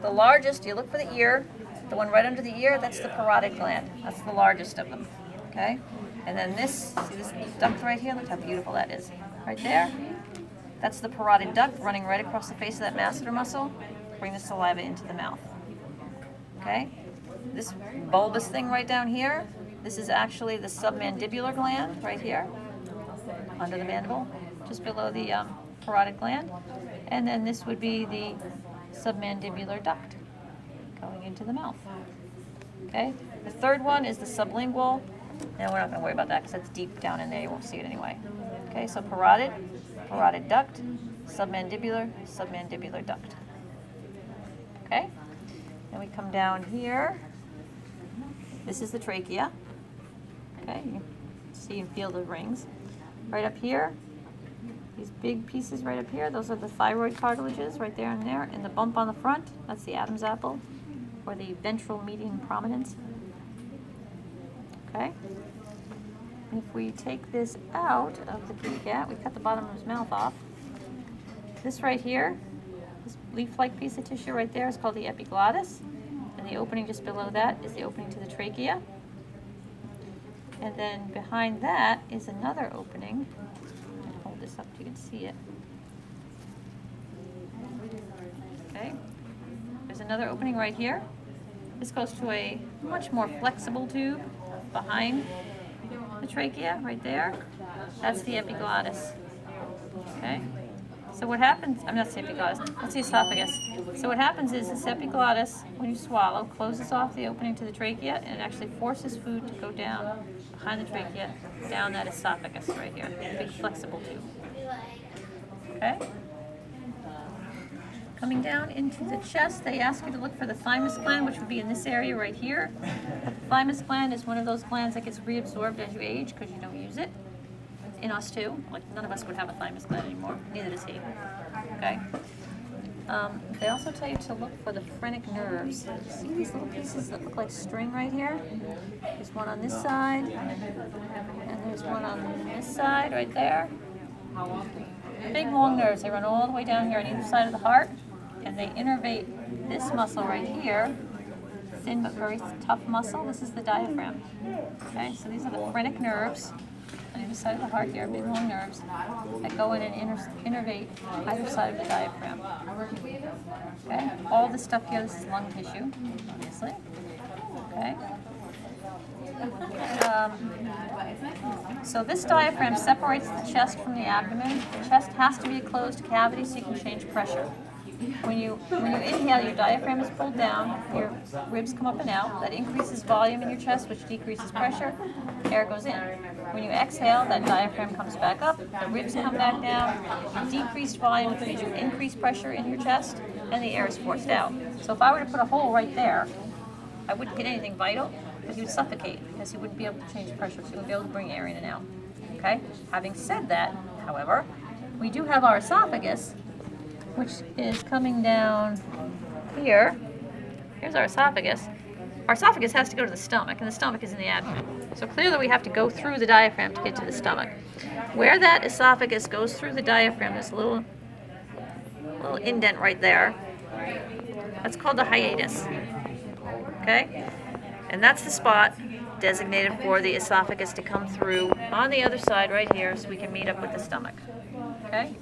the largest, you look for the ear, the one right under the ear, that's the parotid gland. That's the largest of them, okay? And then this, see this duct right here? Look how beautiful that is. Right there, that's the parotid duct running right across the face of that masseter muscle. Bring the saliva into the mouth, okay? This bulbous thing right down here, this is actually the submandibular gland right here, under the mandible, just below the parotid gland. And then this would be the submandibular duct going into the mouth. Okay? The third one is the sublingual. Now we're not going to worry about that because that's deep down in there. You won't see it anyway. Okay, so parotid, parotid duct, submandibular, submandibular duct. Okay? Then we come down here. This is the trachea. Okay, you can see and feel the rings. Right up here, these big pieces right up here, those are the thyroid cartilages right there and there. And the bump on the front, that's the Adam's apple, or the ventral median prominence. Okay? And if we take this out of the kitty cat, we cut the bottom of his mouth off. This right here, this leaf-like piece of tissue right there is called the epiglottis. And the opening just below that is the opening to the trachea. And then behind that is another opening. I'll hold this up so you can see it. Okay. There's another opening right here. This goes to a much more flexible tube behind the trachea, right there. That's the epiglottis. Okay. So what happens, I'm not the epiglottis, that's the esophagus. So what happens is this epiglottis, when you swallow, closes off the opening to the trachea and it actually forces food to go down behind the trachea, down that esophagus right here, big flexible tube. Okay? Coming down into the chest, they ask you to look for the thymus gland, which would be in this area right here. The thymus gland is one of those glands that gets reabsorbed as you age because you don't use it. In us too. Like none of us would have a thymus gland anymore. Neither does he. Okay. They also tell you to look for the phrenic nerves. See these little pieces that look like string right here? There's one on this side, and there's one on this side right there. Big long nerves. They run all the way down here on either side of the heart, and they innervate this muscle right here. Thin but very tough muscle. This is the diaphragm. Okay, so these are the phrenic nerves on either side of the heart here, big long nerves that go in and innervate either side of the diaphragm. Okay, all this stuff here, this is lung tissue, obviously. Okay. So this diaphragm separates the chest from the abdomen. The chest has to be a closed cavity so you can change pressure. When you inhale, your diaphragm is pulled down, your ribs come up and out. That increases volume in your chest, which decreases pressure. Air goes in. When you exhale, that diaphragm comes back up, the ribs come back down. Decreased volume, which means you increase pressure in your chest, and the air is forced out. So if I were to put a hole right there, I wouldn't get anything vital, but you would suffocate because you wouldn't be able to change pressure, so you wouldn't be able to bring air in and out. Okay? Having said that, however, we do have our esophagus, which is coming down here. Here's our esophagus. Our esophagus has to go to the stomach, and the stomach is in the abdomen. So clearly we have to go through the diaphragm to get to the stomach. Where that esophagus goes through the diaphragm, there's a little indent right there. That's called the hiatus. Okay? And that's the spot designated for the esophagus to come through on the other side right here so we can meet up with the stomach. Okay?